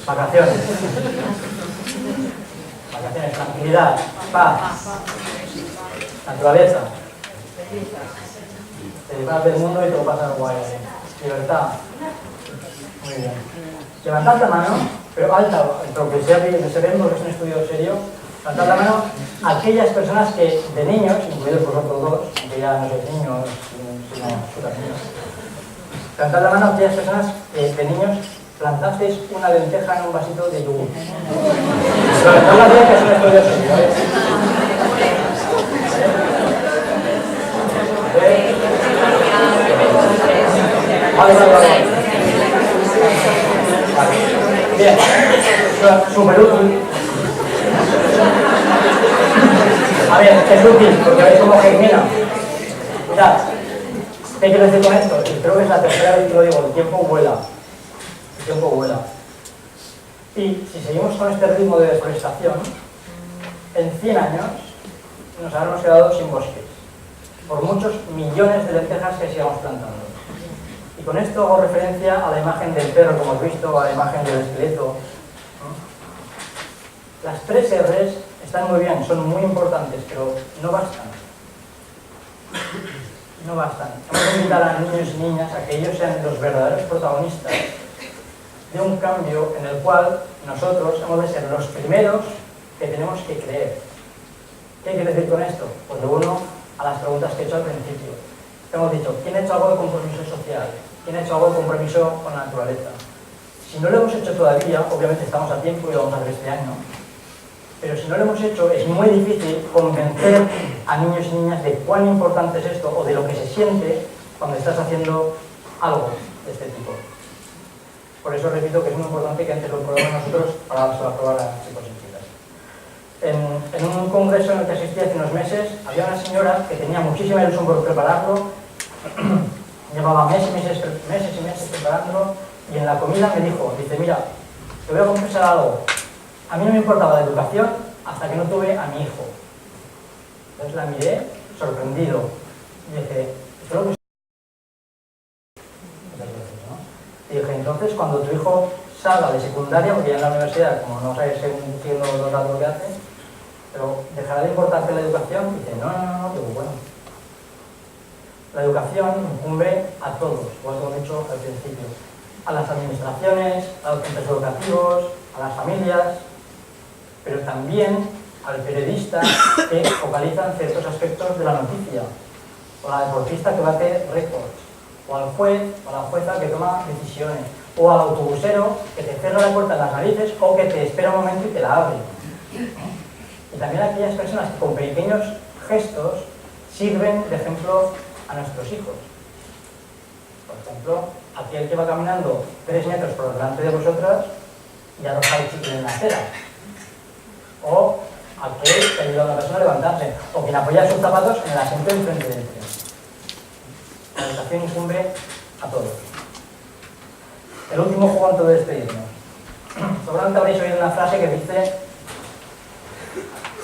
Vacaciones. Vacaciones, tranquilidad, paz, naturaleza. Te vas del mundo y te lo pasas guay. Libertad. Muy bien. Levantad la mano, pero alta, lo que se ve porque es un estudio serio. Levantad la mano a aquellas personas que de niños, incluidos vosotros dos, que ya no sois niños, sino super niños. Levantad la mano a aquellas personas que de niños plantasteis una lenteja en un vasito de yogur. Levantad la mano que es un estudio serio, ¿eh? Vale. Bien, súper útil. A ver, es útil porque veis cómo germina. Mirad, ¿qué quiero decir con esto? Y creo que es la tercera vez que lo digo, el tiempo vuela. El tiempo vuela. Y si seguimos con este ritmo de deforestación, en 100 años nos habremos quedado sin bosques, por muchos millones de lentejas que sigamos plantando. Y con esto hago referencia a la imagen del perro, como has visto, a la imagen del esqueleto. Las 3 R's están muy bien, son muy importantes, pero no bastan. No bastan. Vamos a invitar a niños y niñas a que ellos sean los verdaderos protagonistas de un cambio en el cual nosotros hemos de ser los primeros que tenemos que creer. ¿Qué quiere decir con esto? Pues lo uno a las preguntas que he hecho al principio. Hemos dicho, ¿quién ha hecho algo de compromiso social? ¿Quién ha hecho algo de compromiso con la naturaleza? Si no lo hemos hecho todavía, obviamente estamos a tiempo y lo vamos a hacer este año, pero si no lo hemos hecho, es muy difícil convencer a niños y niñas de cuán importante es esto o de lo que se siente cuando estás haciendo algo de este tipo. Por eso repito que es muy importante que antes lo probemos nosotros para dárselo a probar a los chicos y chicas. En un congreso en el que asistí hace unos meses, había una señora que tenía muchísima ilusión por prepararlo, llevaba meses y meses preparándolo, y en la comida me dijo, dice, mira, te voy a confesar algo, a mí no me importaba la educación hasta que no tuve a mi hijo. Entonces la miré, sorprendido, y dije, ¿esto es lo que y dije, entonces cuando tu hijo salga de secundaria, porque ya en la universidad, como no sabes siguiendo los datos que hace, pero dejará de importarte la educación, y dice, no, digo, bueno. La educación incumbe a todos, igual como he dicho al principio, a las administraciones, a los centros educativos, a las familias, pero también al periodista que focaliza en ciertos aspectos de la noticia, o a la deportista que bate récords, o al juez o a la jueza que toma decisiones, o al autobusero que te cierra la puerta en las narices o que te espera un momento y te la abre. Y también a aquellas personas que con pequeños gestos sirven de ejemplo a nuestros hijos. Por ejemplo, aquel que va caminando 3 metros por delante de vosotras y arroja el chicle en la acera. O aquel que ayuda a una persona a levantarse. O quien apoya sus zapatos en el asiento enfrente del tren. La educación incumbe a todos. El último juego antes de despedirnos. Seguramente habréis oído una frase que dice: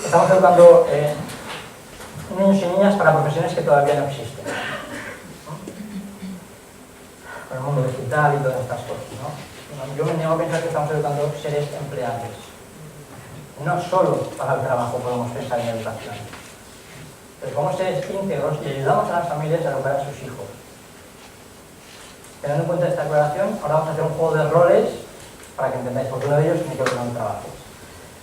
estamos educando niños y niñas para profesiones que todavía no existen. Para el mundo digital y todas estas cosas, ¿no? Yo me niego a pensar que estamos educando seres empleables. No solo para el trabajo podemos pensar en educación, pero como seres íntegros y ayudamos a las familias a educar a sus hijos. Teniendo en cuenta esta aclaración, ahora vamos a hacer un juego de roles para que entendáis, porque uno de ellos me quedo con un trabajo.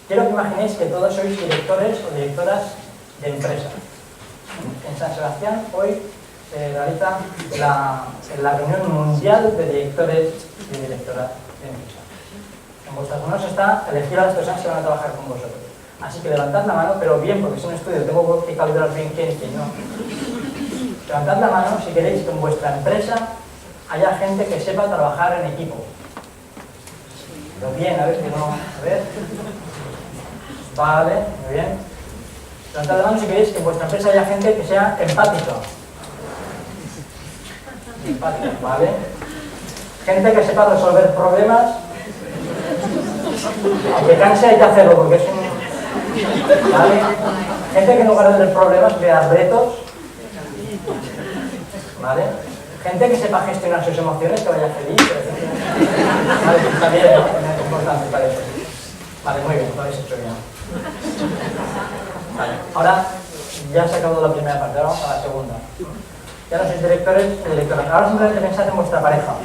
Quiero que imaginéis que todos sois directores o directoras de empresas. En San Sebastián hoy se realiza la reunión mundial de directores y directoras de empresas. En vuestras manos está elegir a las personas que van a trabajar con vosotros. Así que levantad la mano, pero bien, porque es un estudio, tengo que calibrar bien quién y quién no. Levantad la mano si queréis que en vuestra empresa haya gente que sepa trabajar en equipo. Pero bien, a ver que no... A ver... Vale, muy bien. Levantad la mano si queréis que en vuestra empresa haya gente que sea empática. Empática, ¿vale? Gente que sepa resolver problemas. Aunque canse hay que hacerlo porque es un... ¿Vale? Gente que en lugar de tener problemas vea retos. ¿Vale? Gente que sepa gestionar sus emociones, que vaya feliz. ¿Vale? Está bien, ¿no? importante para eso. Vale, muy bien, lo habéis hecho bien. Vale, ahora ya se ha acabado la primera parte, ahora vamos a la segunda. Ya no sois directores y directoras. Ahora simplemente pensad en vuestra pareja.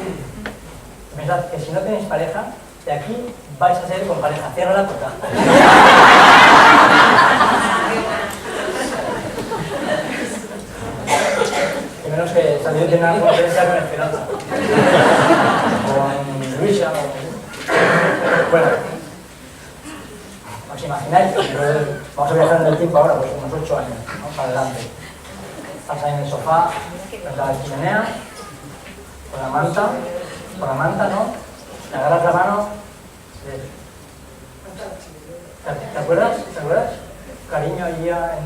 Pensad que si no tenéis pareja, de aquí vais a ser con pareja. Cierra la puerta. Y menos que salir de una conferencia con Esperanza. Con Luisa. Bueno. ¿Os imagináis? Vamos a viajar en el tiempo ahora, pues unos 8 años. Vamos adelante. Estás ahí en el sofá, frente a la chimenea, con la manta, ¿no? Te agarras la mano. ¿Te acuerdas? ¿Te acuerdas? Cariño, allí en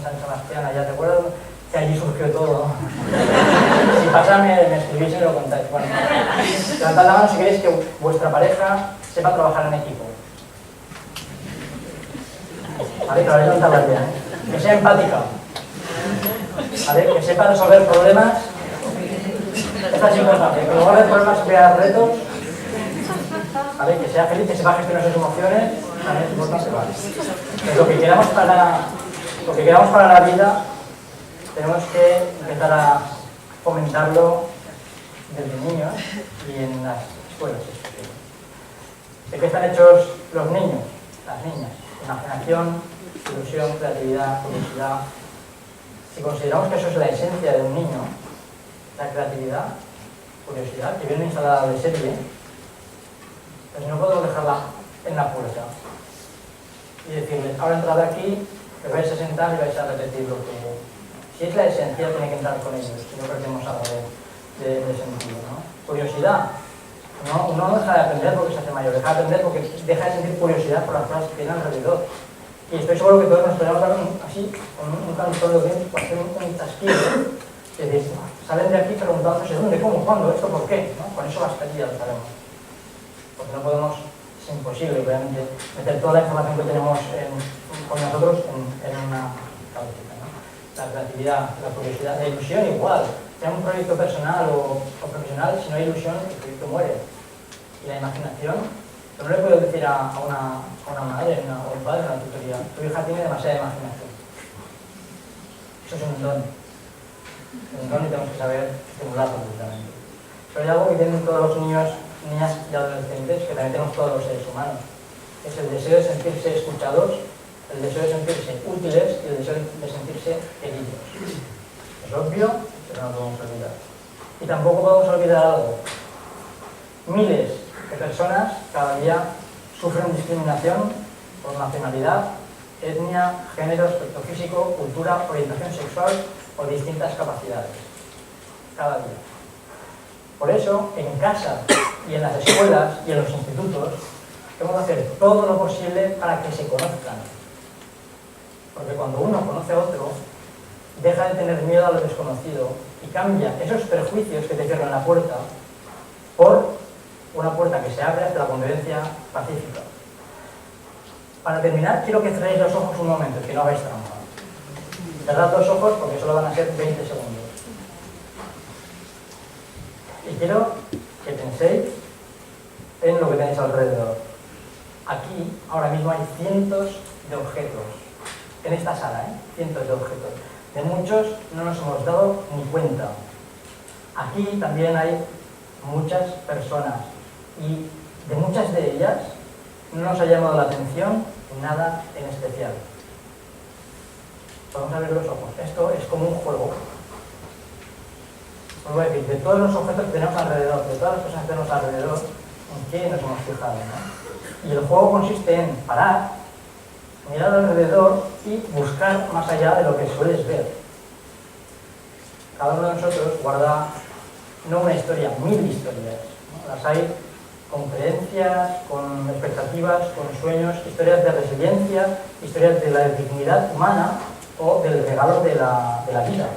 San Sebastián, allá, ¿te acuerdas? Que allí surgió todo. Si pasa, me escribís y me lo contáis. Bueno, levantad la mano si queréis que vuestra pareja sepa trabajar en equipo. Vale, que lo habéis levantado bien, ¿eh? Que sea empática. ¿Vale? Que sepa resolver problemas. Esto es importante, que resolver problemas y crear retos. ¿Vale? Que sea feliz, que sepa gestionar sus emociones. También es importante, ¿vale? Pero lo que queramos para la vida, tenemos que empezar a fomentarlo desde niños y en las escuelas. ¿De qué están hechos los niños? Las niñas. Imaginación, ilusión, creatividad, curiosidad. Si consideramos que eso es la esencia de un niño, la creatividad, curiosidad, que viene instalada de serie, pues no podemos dejarla en la puerta y decirles, ahora entrad aquí, que vais a sentar y vais a repetir lo que... Si es la esencia, tiene que entrar con ellos, si no perdemos algo de sentido, ¿no? Curiosidad. Uno no deja de aprender porque se hace mayor, deja de aprender porque deja de sentir curiosidad por las cosas que tiene alrededor. Y estoy seguro que todos nos podemos dar así, con un cantón de dientes, para hacer un chasquido. Es decir, salen de aquí preguntándose dónde, cómo, cuándo, esto, por qué, ¿no? Con eso bastaría, lo sabemos. Porque no podemos, es imposible realmente meter toda la información que tenemos con nosotros en una cabecita, ¿no? La creatividad, la curiosidad, la ilusión igual. Sea un proyecto personal o profesional, si no hay ilusión, el proyecto muere. Y la imaginación, pero no le puedo decir a una madre o un padre en una tutoría, tu hija tiene demasiada imaginación. Eso es un don. Es un don y tenemos que saber estimularlo precisamente. Pero hay algo que tienen todos los niños, niñas y adolescentes, que también tenemos todos los seres humanos. Es el deseo de sentirse escuchados, el deseo de sentirse útiles y el deseo de sentirse queridos. Es obvio, pero no podemos olvidar. Y tampoco podemos olvidar algo. Miles de personas cada día sufren discriminación por nacionalidad, etnia, género, aspecto físico, cultura, orientación sexual o distintas capacidades. Cada día. Por eso, en casa y en las escuelas y en los institutos, tenemos que hacer todo lo posible para que se conozcan. Porque cuando uno conoce a otro, deja de tener miedo a lo desconocido y cambia esos prejuicios que te cierran la puerta por una puerta que se abre hacia la convivencia pacífica. Para terminar, quiero que cerréis los ojos un momento, que no hagáis trampa. Cerrad los ojos porque solo van a ser 20 segundos. Y quiero que penséis en lo que tenéis alrededor. Aquí, ahora mismo, hay cientos de objetos. En esta sala, cientos de objetos. De muchos no nos hemos dado ni cuenta. Aquí también hay muchas personas y de muchas de ellas no nos ha llamado la atención nada en especial. Podemos abrir los ojos. Esto es como un juego. Os voy a decir, de todos los objetos que tenemos alrededor, de todas las cosas que tenemos alrededor, ¿en qué nos hemos fijado, no? Y el juego consiste en parar, mirar alrededor y buscar más allá de lo que sueles ver. Cada uno de nosotros guarda no una historia, 1000 historias, ¿no? Las hay con creencias, con expectativas, con sueños, historias de resiliencia, historias de la dignidad humana o del regalo de la vida.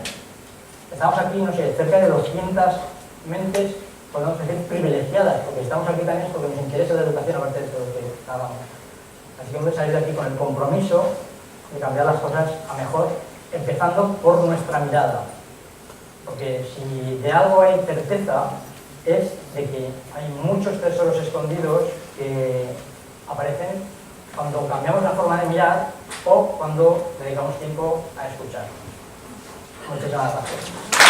Estamos aquí, no sé, cerca de 200 mentes, podemos decir, privilegiadas, porque estamos aquí también porque nos interesa la educación aparte de todo lo que hagamos. Así que vamos a salir de aquí con el compromiso de cambiar las cosas a mejor, empezando por nuestra mirada. Porque si de algo hay certeza, es de que hay muchos tesoros escondidos que aparecen cuando cambiamos la forma de mirar o cuando dedicamos tiempo a escuchar. Muchísimas gracias.